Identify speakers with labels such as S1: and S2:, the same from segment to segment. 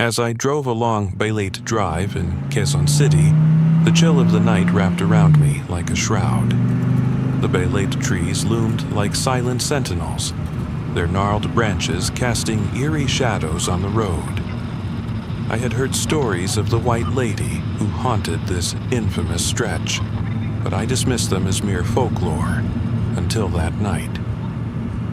S1: As I drove along Baylate Drive in Quezon City, the chill of the night wrapped around me like a shroud. The Baylate trees loomed like silent sentinels, their gnarled branches casting eerie shadows on the road. I had heard stories of the White Lady who haunted this infamous stretch, but I dismissed them as mere folklore until that night.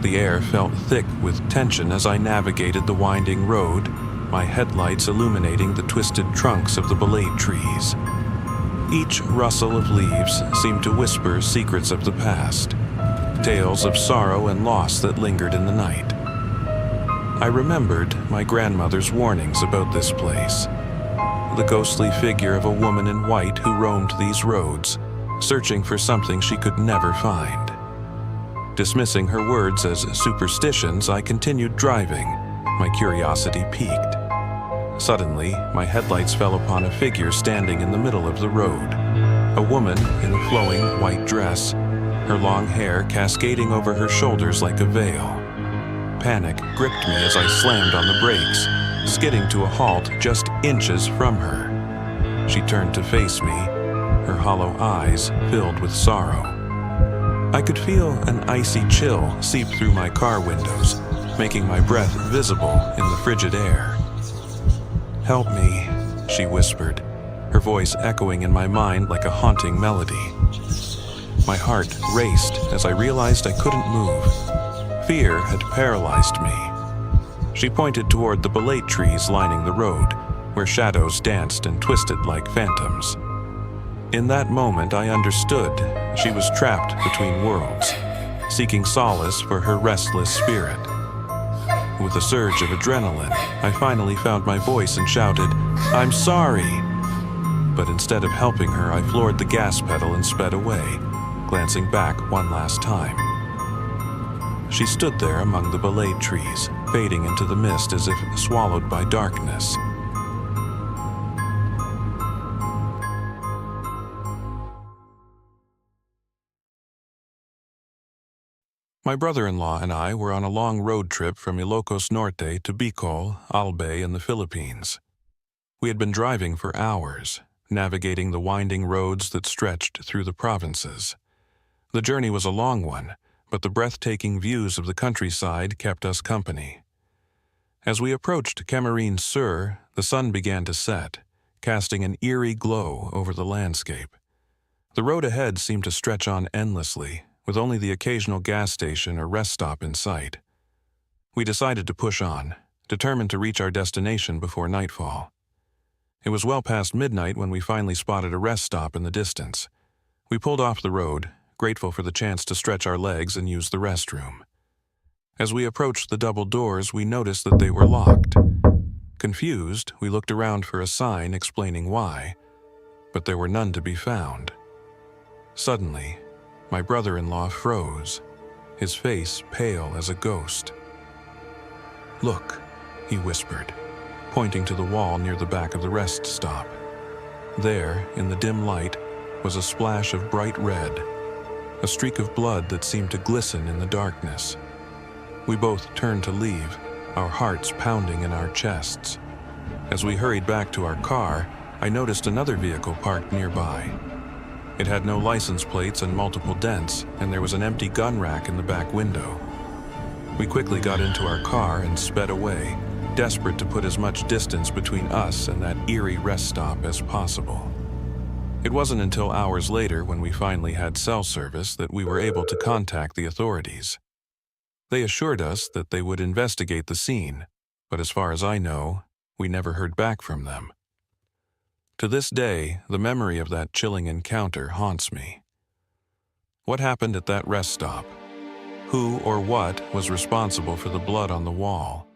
S1: The air felt thick with tension as I navigated the winding road, my headlights illuminating the twisted trunks of the Baylate trees. Each rustle of leaves seemed to whisper secrets of the past, tales of sorrow and loss that lingered in the night. I remembered my grandmother's warnings about this place, the ghostly figure of a woman in white who roamed these roads, searching for something she could never find. Dismissing her words as superstitions, I continued driving, my curiosity piqued. Suddenly, my headlights fell upon a figure standing in the middle of the road, a woman in a flowing white dress, her long hair cascading over her shoulders like a veil. Panic gripped me as I slammed on the brakes, skidding to a halt just inches from her. She turned to face me, her hollow eyes filled with sorrow. I could feel an icy chill seep through my car windows, making my breath visible in the frigid air. "Help me," she whispered, her voice echoing in my mind like a haunting melody. My heart raced as I realized I couldn't move. Fear had paralyzed me. She pointed toward the Baylate trees lining the road, where shadows danced and twisted like phantoms. In that moment, I understood she was trapped between worlds, seeking solace for her restless spirit. With a surge of adrenaline, I finally found my voice and shouted, "I'm sorry!" But instead of helping her, I floored the gas pedal and sped away, glancing back one last time. She stood there among the Baylate trees, fading into the mist as if swallowed by darkness. My brother-in-law and I were on a long road trip from Ilocos Norte to Bicol, Albay, in the Philippines. We had been driving for hours, navigating the winding roads that stretched through the provinces. The journey was a long one, but the breathtaking views of the countryside kept us company. As we approached Camarines Sur, the sun began to set, casting an eerie glow over the landscape. The road ahead seemed to stretch on endlessly, with only the occasional gas station or rest stop in sight. We decided to push on, determined to reach our destination before nightfall. It was well past midnight when we finally spotted a rest stop in the distance. We pulled off the road, grateful for the chance to stretch our legs and use the restroom. As we approached the double doors, we noticed that they were locked. Confused, we looked around for a sign explaining why, but there were none to be found. Suddenly, my brother-in-law froze, his face pale as a ghost. "Look," he whispered, pointing to the wall near the back of the rest stop. There, in the dim light, was a splash of bright red, a streak of blood that seemed to glisten in the darkness. We both turned to leave, our hearts pounding in our chests. As we hurried back to our car, I noticed another vehicle parked nearby. It had no license plates and multiple dents, and there was an empty gun rack in the back window. We quickly got into our car and sped away, desperate to put as much distance between us and that eerie rest stop as possible. It wasn't until hours later, when we finally had cell service, that we were able to contact the authorities. They assured us that they would investigate the scene, but as far as I know, we never heard back from them. To this day, the memory of that chilling encounter haunts me. What happened at that rest stop? Who or what was responsible for the blood on the wall?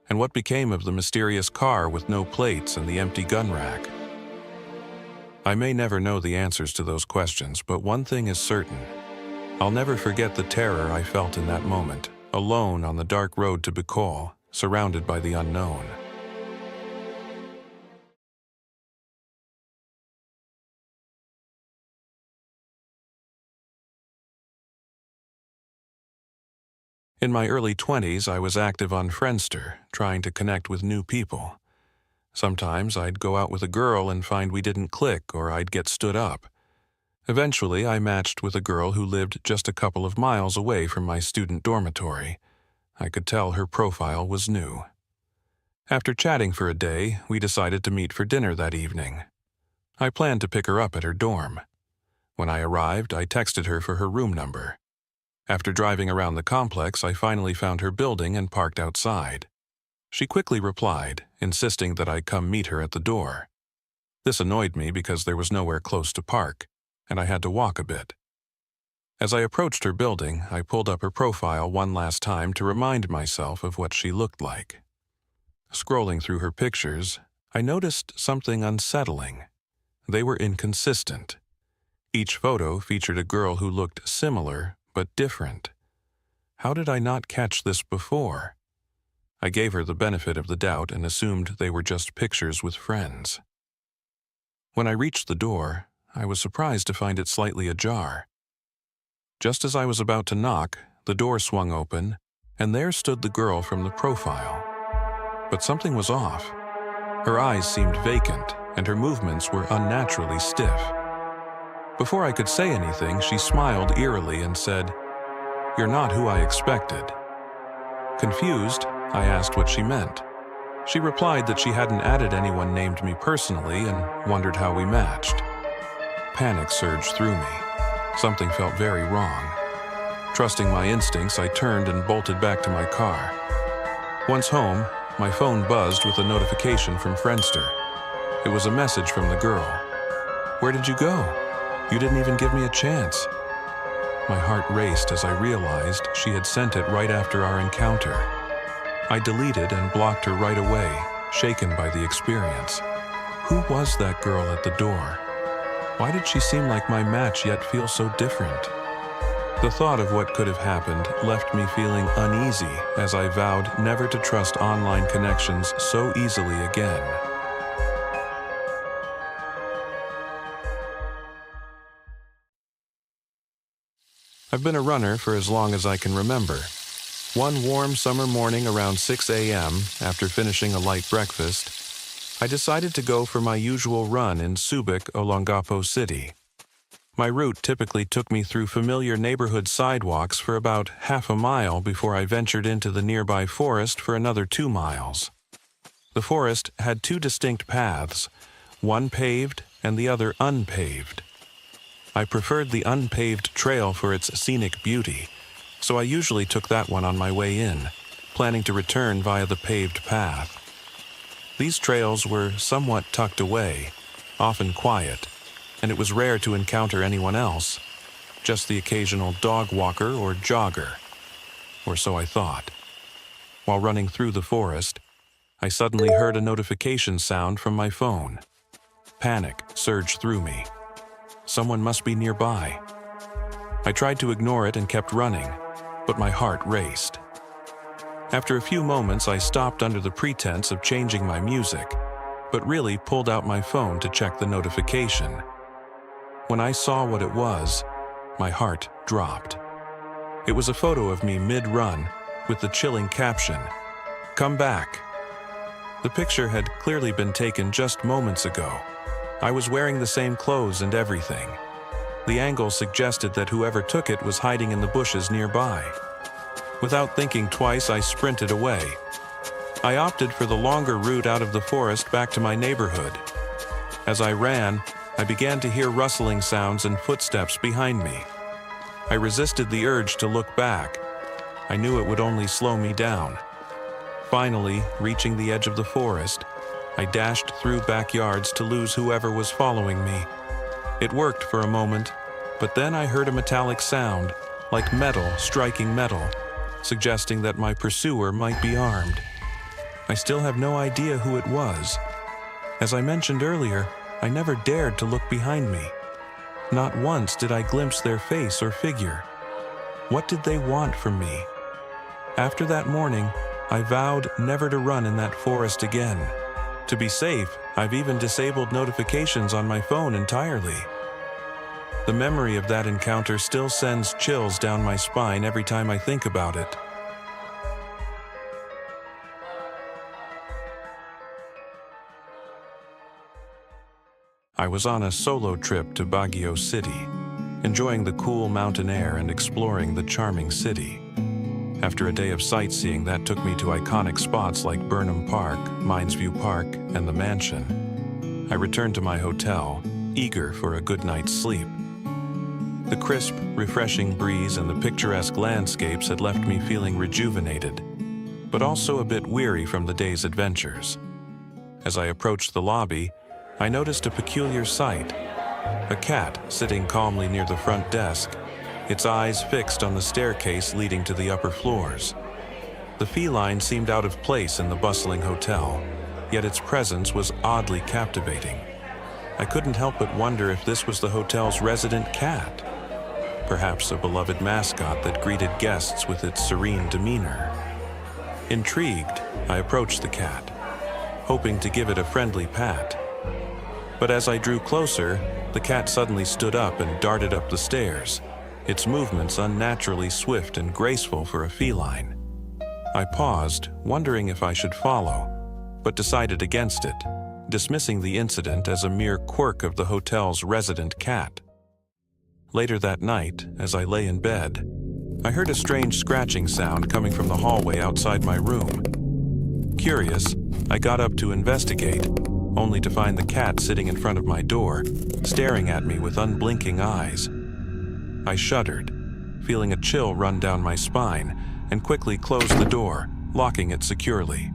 S1: And what became of the mysterious car with no plates and the empty gun rack? I may never know the answers to those questions, but one thing is certain. I'll never forget the terror I felt in that moment, alone on the dark road to Bicol, surrounded by the unknown. In my early 20s, I was active on Friendster, trying to connect with new people. Sometimes I'd go out with a girl and find we didn't click, or I'd get stood up. Eventually, I matched with a girl who lived just a couple of miles away from my student dormitory. I could tell her profile was new. After chatting for a day, we decided to meet for dinner that evening. I planned to pick her up at her dorm. When I arrived, I texted her for her room number. After driving around the complex, I finally found her building and parked outside. She quickly replied, insisting that I come meet her at the door. This annoyed me because there was nowhere close to park, and I had to walk a bit. As I approached her building, I pulled up her profile one last time to remind myself of what she looked like. Scrolling through her pictures, I noticed something unsettling. They were inconsistent. Each photo featured a girl who looked similar but different. How did I not catch this before? I gave her the benefit of the doubt and assumed they were just pictures with friends. When I reached the door, I was surprised to find it slightly ajar. Just as I was about to knock, the door swung open, and there stood the girl from the profile. But something was off. Her eyes seemed vacant, and her movements were unnaturally stiff. Before I could say anything, she smiled eerily and said, "You're not who I expected." Confused, I asked what she meant. She replied that she hadn't added anyone named me personally and wondered how we matched. Panic surged through me. Something felt very wrong. Trusting my instincts, I turned and bolted back to my car. Once home, my phone buzzed with a notification from Friendster. It was a message from the girl. "Where did you go? You didn't even give me a chance." My heart raced as I realized she had sent it right after our encounter. I deleted and blocked her right away, shaken by the experience. Who was that girl at the door? Why did she seem like my match yet feel so different? The thought of what could have happened left me feeling uneasy as I vowed never to trust online connections so easily again. I've been a runner for as long as I can remember. One warm summer morning around 6 a.m., after finishing a light breakfast, I decided to go for my usual run in Subic, Olongapo City. My route typically took me through familiar neighborhood sidewalks for about half a mile before I ventured into the nearby forest for another 2 miles. The forest had 2 distinct paths, one paved and the other unpaved. I preferred the unpaved trail for its scenic beauty, so I usually took that one on my way in, planning to return via the paved path. These trails were somewhat tucked away, often quiet, and it was rare to encounter anyone else, just the occasional dog walker or jogger, or so I thought. While running through the forest, I suddenly heard a notification sound from my phone. Panic surged through me. Someone must be nearby. I tried to ignore it and kept running, but my heart raced. After a few moments, I stopped under the pretense of changing my music, but really pulled out my phone to check the notification. When I saw what it was, my heart dropped. It was a photo of me mid-run with the chilling caption, "Come back." The picture had clearly been taken just moments ago. I was wearing the same clothes and everything. The angle suggested that whoever took it was hiding in the bushes nearby. Without thinking twice, I sprinted away. I opted for the longer route out of the forest back to my neighborhood. As I ran, I began to hear rustling sounds and footsteps behind me. I resisted the urge to look back. I knew it would only slow me down. Finally, reaching the edge of the forest, I dashed through backyards to lose whoever was following me. It worked for a moment, but then I heard a metallic sound, like metal striking metal, suggesting that my pursuer might be armed. I still have no idea who it was. As I mentioned earlier, I never dared to look behind me. Not once did I glimpse their face or figure. What did they want from me? After that morning, I vowed never to run in that forest again. To be safe, I've even disabled notifications on my phone entirely. The memory of that encounter still sends chills down my spine every time I think about it. I was on a solo trip to Baguio City, enjoying the cool mountain air and exploring the charming city. After a day of sightseeing that took me to iconic spots like Burnham Park, Mines View Park, and the Mansion, I returned to my hotel, eager for a good night's sleep. The crisp, refreshing breeze and the picturesque landscapes had left me feeling rejuvenated, but also a bit weary from the day's adventures. As I approached the lobby, I noticed a peculiar sight. A cat sitting calmly near the front desk, its eyes fixed on the staircase leading to the upper floors. The feline seemed out of place in the bustling hotel, yet its presence was oddly captivating. I couldn't help but wonder if this was the hotel's resident cat. Perhaps a beloved mascot that greeted guests with its serene demeanor. Intrigued, I approached the cat, hoping to give it a friendly pat. But as I drew closer, the cat suddenly stood up and darted up the stairs, its movements unnaturally swift and graceful for a feline. I paused, wondering if I should follow, but decided against it, dismissing the incident as a mere quirk of the hotel's resident cat. Later that night, as I lay in bed, I heard a strange scratching sound coming from the hallway outside my room. Curious, I got up to investigate, only to find the cat sitting in front of my door, staring at me with unblinking eyes. I shuddered, feeling a chill run down my spine, and quickly closed the door, locking it securely.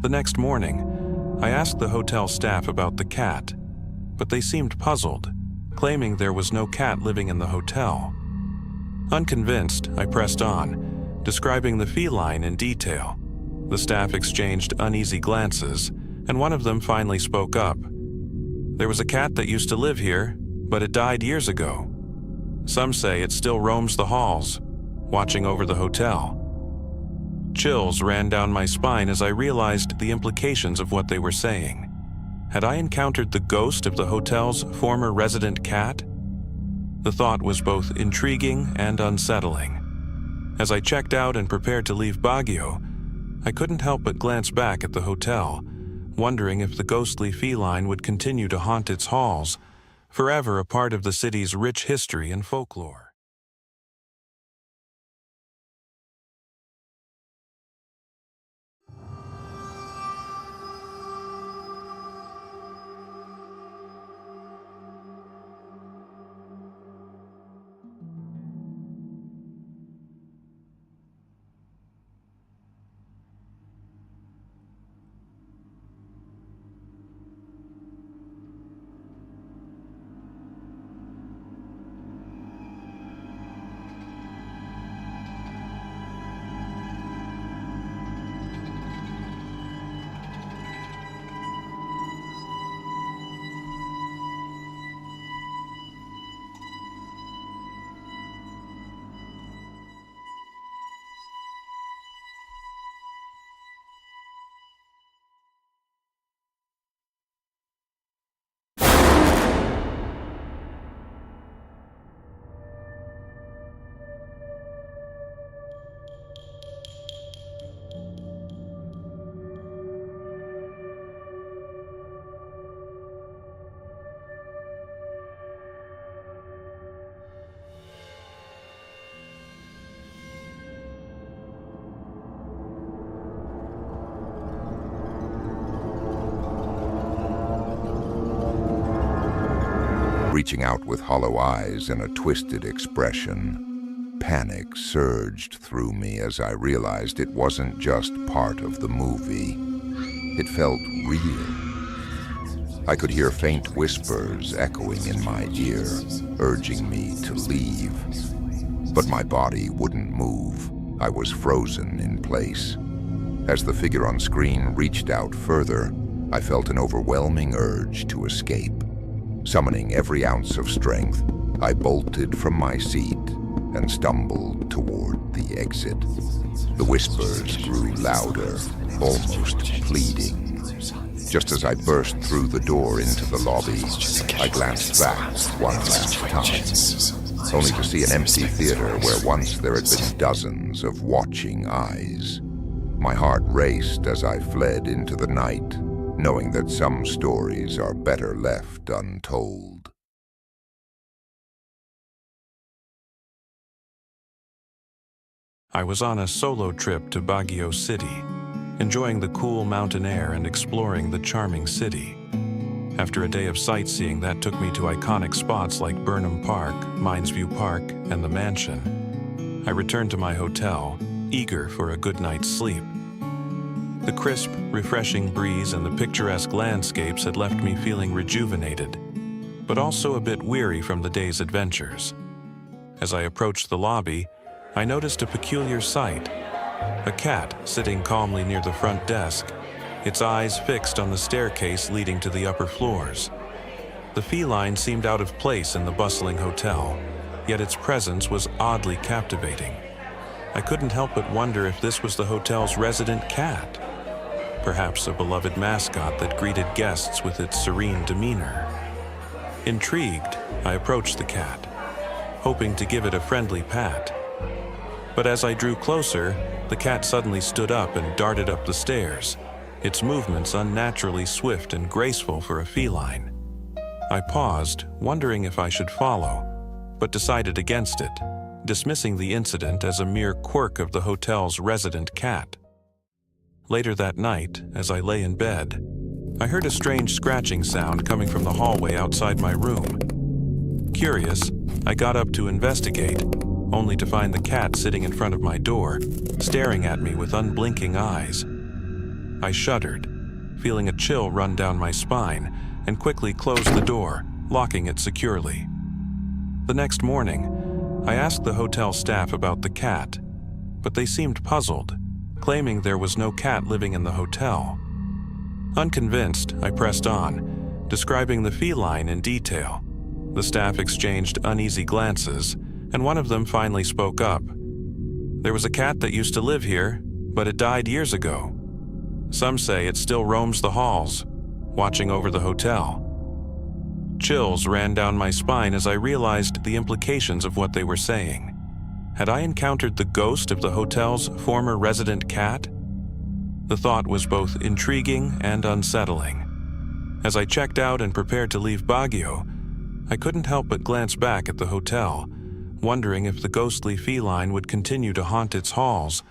S1: The next morning, I asked the hotel staff about the cat, but they seemed puzzled, claiming there was no cat living in the hotel. Unconvinced, I pressed on, describing the feline in detail. The staff exchanged uneasy glances, and one of them finally spoke up. There was a cat that used to live here, but it died years ago. Some say it still roams the halls, watching over the hotel. Chills ran down my spine as I realized the implications of what they were saying. Had I encountered the ghost of the hotel's former resident cat? The thought was both intriguing and unsettling. As I checked out and prepared to leave Baguio, I couldn't help but glance back at the hotel, wondering if the ghostly feline would continue to haunt its halls, forever a part of the city's rich history and folklore.
S2: Reaching out with hollow eyes and a twisted expression. Panic surged through me as I realized it wasn't just part of the movie. It felt real. I could hear faint whispers echoing in my ear, urging me to leave. But my body wouldn't move. I was frozen in place. As the figure on screen reached out further, I felt an overwhelming urge to escape. Summoning every ounce of strength, I bolted from my seat and stumbled toward the exit. The whispers grew louder, almost pleading. Just as I burst through the door into the lobby, I glanced back one last time, only to see an empty theater where once there had been dozens of watching eyes. My heart raced as I fled into the night, knowing that some stories are better left untold.
S1: I was on a solo trip to Baguio City, enjoying the cool mountain air and exploring the charming city. After a day of sightseeing that took me to iconic spots like Burnham Park, Mines View Park, and the Mansion, I returned to my hotel, eager for a good night's sleep. The crisp, refreshing breeze and the picturesque landscapes had left me feeling rejuvenated, but also a bit weary from the day's adventures. As I approached the lobby, I noticed a peculiar sight. A cat sitting calmly near the front desk, its eyes fixed on the staircase leading to the upper floors. The feline seemed out of place in the bustling hotel, yet its presence was oddly captivating. I couldn't help but wonder if this was the hotel's resident cat. Perhaps a beloved mascot that greeted guests with its serene demeanor. Intrigued, I approached the cat, hoping to give it a friendly pat. But as I drew closer, the cat suddenly stood up and darted up the stairs, its movements unnaturally swift and graceful for a feline. I paused, wondering if I should follow, but decided against it, dismissing the incident as a mere quirk of the hotel's resident cat. Later that night, as I lay in bed, I heard a strange scratching sound coming from the hallway outside my room. Curious, I got up to investigate, only to find the cat sitting in front of my door, staring at me with unblinking eyes. I shuddered, feeling a chill run down my spine, and quickly closed the door, locking it securely. The next morning, I asked the hotel staff about the cat, but they seemed puzzled, claiming there was no cat living in the hotel. Unconvinced, I pressed on, describing the feline in detail. The staff exchanged uneasy glances, and one of them finally spoke up. There was a cat that used to live here, but it died years ago. Some say it still roams the halls, watching over the hotel. Chills ran down my spine as I realized the implications of what they were saying. Had I encountered the ghost of the hotel's former resident cat? The thought was both intriguing and unsettling. As I checked out and prepared to leave Baguio, I couldn't help but glance back at the hotel, wondering if the ghostly feline would continue to haunt its halls,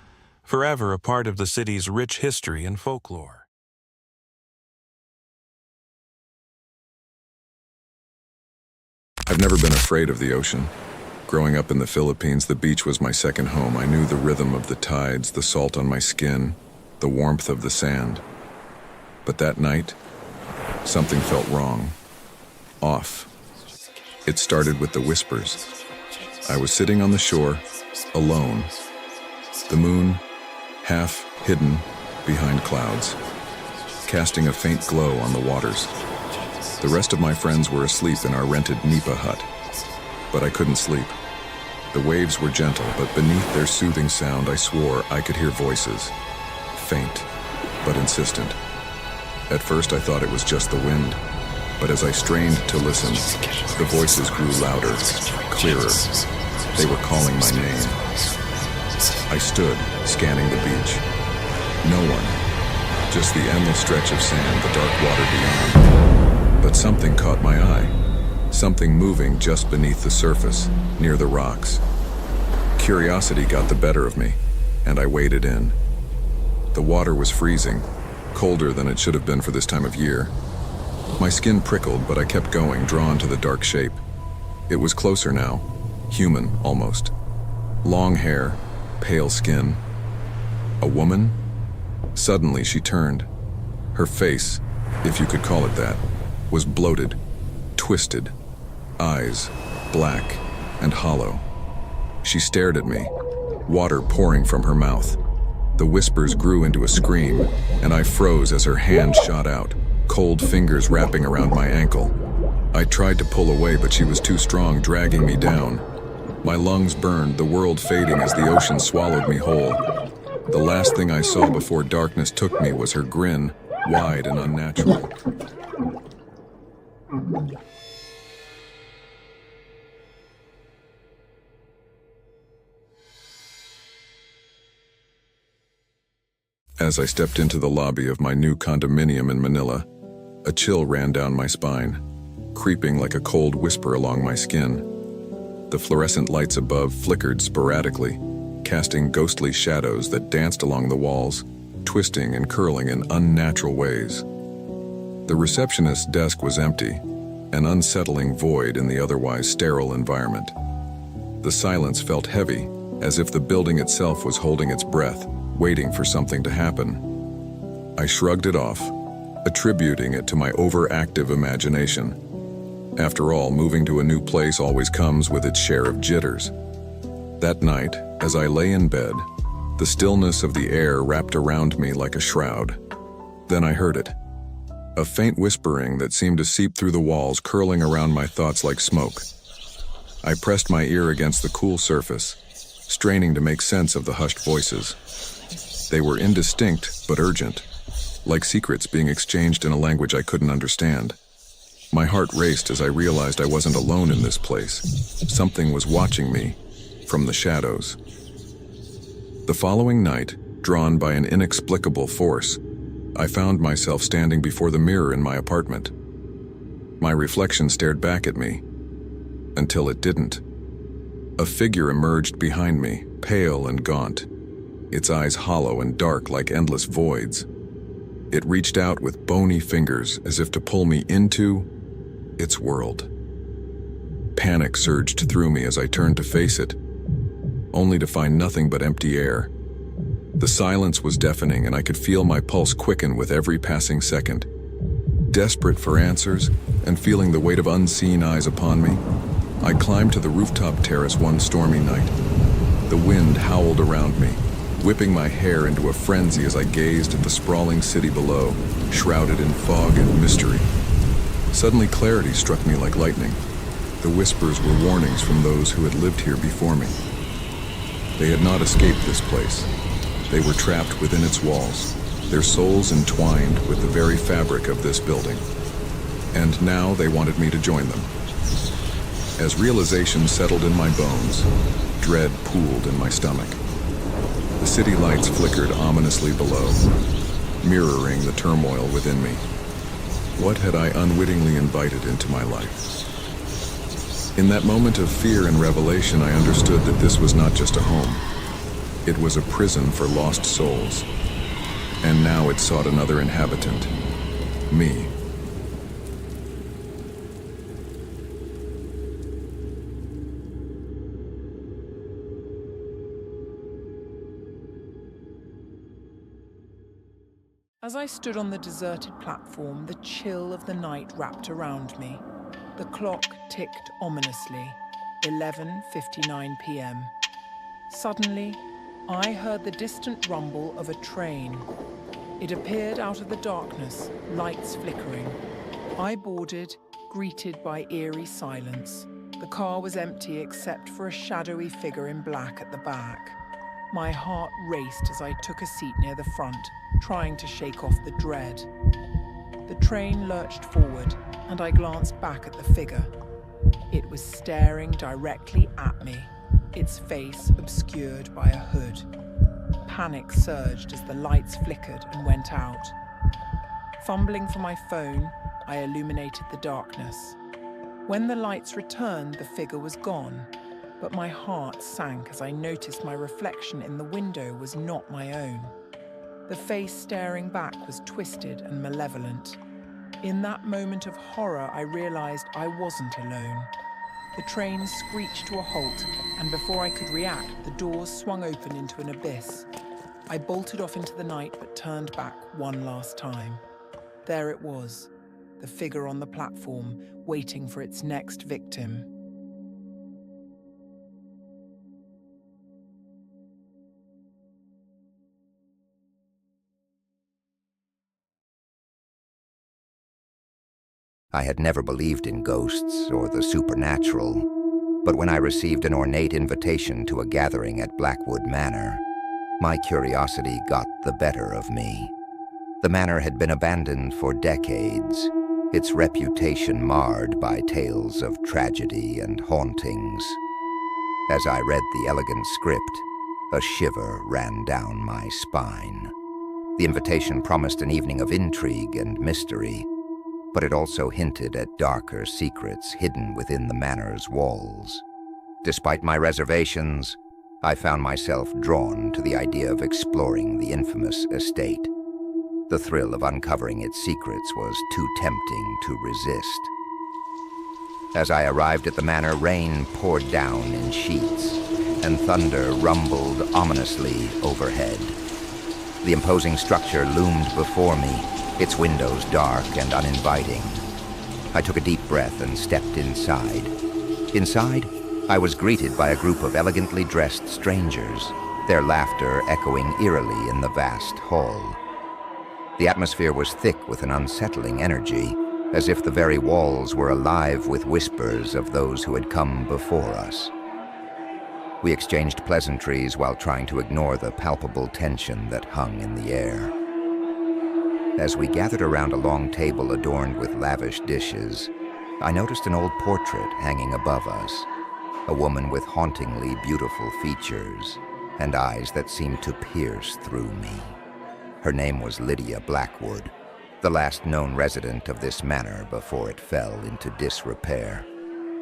S1: forever a part of the city's rich history and folklore.
S3: I've never been afraid of the ocean. Growing up in the Philippines, the beach was my second home. I knew the rhythm of the tides, the salt on my skin, the warmth of the sand. But that night, something felt wrong. Off. It started with the whispers. I was sitting on the shore, alone. The moon, half hidden behind clouds, casting a faint glow on the waters. The rest of my friends were asleep in our rented nipa hut, but I couldn't sleep. The waves were gentle, but beneath their soothing sound, I swore I could hear voices, faint but insistent. At first I thought it was just the wind, but as I strained to listen, the voices grew louder, clearer. They were calling my name. I stood, scanning the beach. No one, just the endless stretch of sand, the dark water beyond. But something caught my eye. Something moving just beneath the surface, near the rocks. Curiosity got the better of me, and I waded in. The water was freezing, colder than it should have been for this time of year. My skin prickled, but I kept going, drawn to the dark shape. It was closer now, human almost. Long hair, pale skin. A woman? Suddenly she turned. Her face, if you could call it that, was bloated, twisted, eyes black and hollow. She stared at me, water pouring from her mouth. The whispers grew into a scream, and I froze as her hand shot out, cold fingers wrapping around my ankle. I tried to pull away, but she was too strong, dragging me down. My lungs burned, the world fading as the ocean swallowed me whole. The last thing I saw before darkness took me was her grin, wide and unnatural. As I stepped into the lobby of my new condominium in Manila, a chill ran down my spine, creeping like a cold whisper along my skin. The fluorescent lights above flickered sporadically, casting ghostly shadows that danced along the walls, twisting and curling in unnatural ways. The receptionist's desk was empty, an unsettling void in the otherwise sterile environment. The silence felt heavy, as if the building itself was holding its breath, waiting for something to happen. I shrugged it off, attributing it to my overactive imagination. After all, moving to a new place always comes with its share of jitters. That night, as I lay in bed, the stillness of the air wrapped around me like a shroud. Then I heard it. A faint whispering that seemed to seep through the walls, curling around my thoughts like smoke. I pressed my ear against the cool surface, straining to make sense of the hushed voices. They were indistinct but urgent, like secrets being exchanged in a language I couldn't understand. My heart raced as I realized I wasn't alone in this place. Something was watching me from the shadows. The following night, drawn by an inexplicable force, I found myself standing before the mirror in my apartment. My reflection stared back at me, until it didn't. A figure emerged behind me, pale and gaunt, its eyes hollow and dark like endless voids. It reached out with bony fingers as if to pull me into its world. Panic surged through me as I turned to face it, only to find nothing but empty air. The silence was deafening, and I could feel my pulse quicken with every passing second. Desperate for answers, and feeling the weight of unseen eyes upon me, I climbed to the rooftop terrace one stormy night. The wind howled around me, whipping my hair into a frenzy as I gazed at the sprawling city below, shrouded in fog and mystery. Suddenly clarity struck me like lightning. The whispers were warnings from those who had lived here before me. They had not escaped this place. They were trapped within its walls, their souls entwined with the very fabric of this building. And now they wanted me to join them. As realization settled in my bones, dread pooled in my stomach. The city lights flickered ominously below, mirroring the turmoil within me. What had I unwittingly invited into my life? In that moment of fear and revelation, I understood that this was not just a home. It was a prison for lost souls. And now it sought another inhabitant, me.
S4: As I stood on the deserted platform, the chill of the night wrapped around me. The clock ticked ominously, 11:59 p.m. Suddenly, I heard the distant rumble of a train. It appeared out of the darkness, lights flickering. I boarded, greeted by eerie silence. The car was empty except for a shadowy figure in black at the back. My heart raced as I took a seat near the front, trying to shake off the dread. The train lurched forward, and I glanced back at the figure. It was staring directly at me, its face obscured by a hood. Panic surged as the lights flickered and went out. Fumbling for my phone, I illuminated the darkness. When the lights returned, the figure was gone, but my heart sank as I noticed my reflection in the window was not my own. The face staring back was twisted and malevolent. In that moment of horror, I realized I wasn't alone. The train screeched to a halt, and before I could react, the doors swung open into an abyss. I bolted off into the night, but turned back one last time. There it was, the figure on the platform, waiting for its next victim.
S2: I had never believed in ghosts or the supernatural, but when I received an ornate invitation to a gathering at Blackwood Manor, my curiosity got the better of me. The manor had been abandoned for decades, its reputation marred by tales of tragedy and hauntings. As I read the elegant script, a shiver ran down my spine. The invitation promised an evening of intrigue and mystery, but it also hinted at darker secrets hidden within the manor's walls. Despite my reservations, I found myself drawn to the idea of exploring the infamous estate. The thrill of uncovering its secrets was too tempting to resist. As I arrived at the manor, rain poured down in sheets, and thunder rumbled ominously overhead. The imposing structure loomed before me, its windows dark and uninviting. I took a deep breath and stepped inside. Inside, I was greeted by a group of elegantly dressed strangers, their laughter echoing eerily in the vast hall. The atmosphere was thick with an unsettling energy, as if the very walls were alive with whispers of those who had come before us. We exchanged pleasantries while trying to ignore the palpable tension that hung in the air. As we gathered around a long table adorned with lavish dishes, I noticed an old portrait hanging above us, a woman with hauntingly beautiful features and eyes that seemed to pierce through me. Her name was Lydia Blackwood, the last known resident of this manor before it fell into disrepair.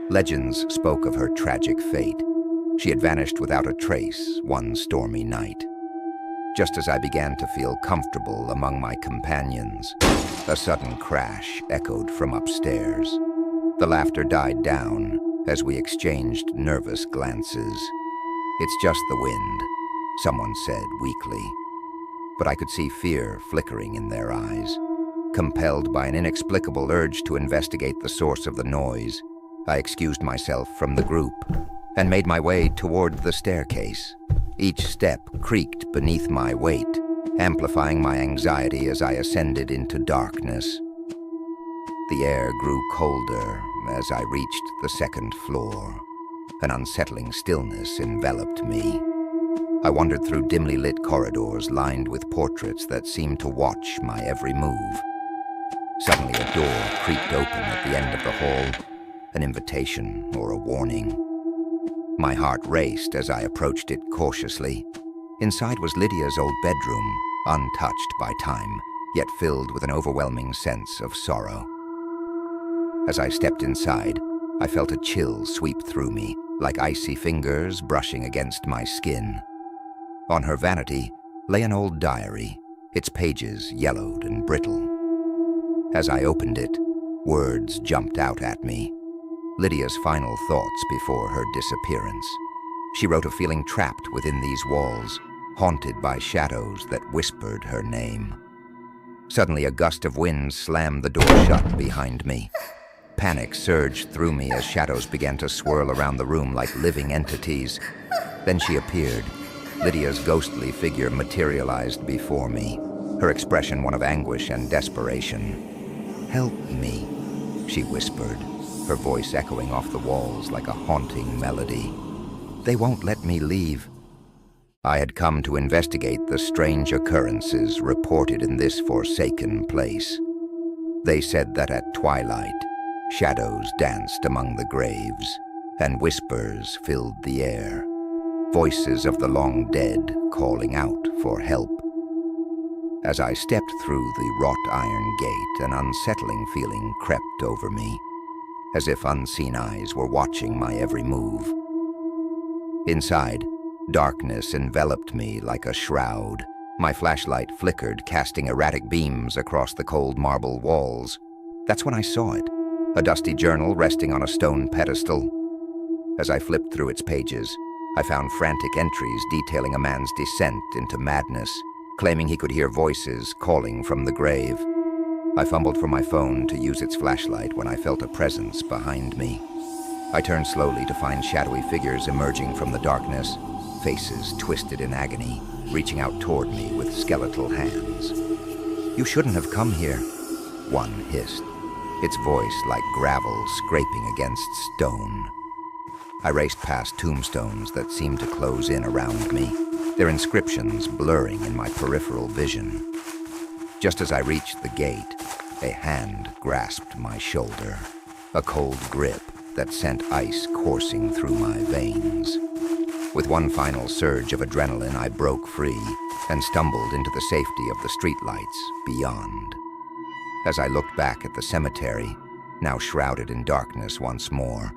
S2: Legends spoke of her tragic fate. She had vanished without a trace one stormy night. Just as I began to feel comfortable among my companions, a sudden crash echoed from upstairs. The laughter died down as we exchanged nervous glances. "It's just the wind," someone said weakly. But I could see fear flickering in their eyes. Compelled by an inexplicable urge to investigate the source of the noise, I excused myself from the group and made my way toward the staircase. Each step creaked beneath my weight, amplifying my anxiety as I ascended into darkness. The air grew colder as I reached the second floor. An unsettling stillness enveloped me. I wandered through dimly lit corridors lined with portraits that seemed to watch my every move. Suddenly a door creaked open at the end of the hall, an invitation or a warning. My heart raced as I approached it cautiously. Inside was Lydia's old bedroom, untouched by time, yet filled with an overwhelming sense of sorrow. As I stepped inside, I felt a chill sweep through me, like icy fingers brushing against my skin. On her vanity lay an old diary, its pages yellowed and brittle. As I opened it, words jumped out at me. Lydia's final thoughts before her disappearance. She wrote of feeling trapped within these walls, haunted by shadows that whispered her name. Suddenly, a gust of wind slammed the door shut behind me. Panic surged through me as shadows began to swirl around the room like living entities. Then she appeared. Lydia's ghostly figure materialized before me, her expression one of anguish and desperation. "Help me," she whispered, her voice echoing off the walls like a haunting melody. "They won't let me leave." I had come to investigate the strange occurrences reported in this forsaken place. They said that at twilight, shadows danced among the graves, and whispers filled the air, voices of the long dead calling out for help. As I stepped through the wrought iron gate, an unsettling feeling crept over me, as if unseen eyes were watching my every move. Inside, darkness enveloped me like a shroud. My flashlight flickered, casting erratic beams across the cold marble walls. That's when I saw it, a dusty journal resting on a stone pedestal. As I flipped through its pages, I found frantic entries detailing a man's descent into madness, claiming he could hear voices calling from the grave. I fumbled for my phone to use its flashlight when I felt a presence behind me. I turned slowly to find shadowy figures emerging from the darkness, faces twisted in agony, reaching out toward me with skeletal hands. "You shouldn't have come here," one hissed, its voice like gravel scraping against stone. I raced past tombstones that seemed to close in around me, their inscriptions blurring in my peripheral vision. Just as I reached the gate, a hand grasped my shoulder, a cold grip that sent ice coursing through my veins. With one final surge of adrenaline, I broke free and stumbled into the safety of the streetlights beyond. As I looked back at the cemetery, now shrouded in darkness once more,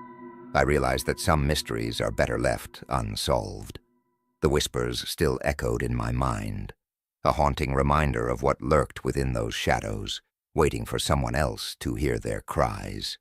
S2: I realized that some mysteries are better left unsolved. The whispers still echoed in my mind, a haunting reminder of what lurked within those shadows, waiting for someone else to hear their cries.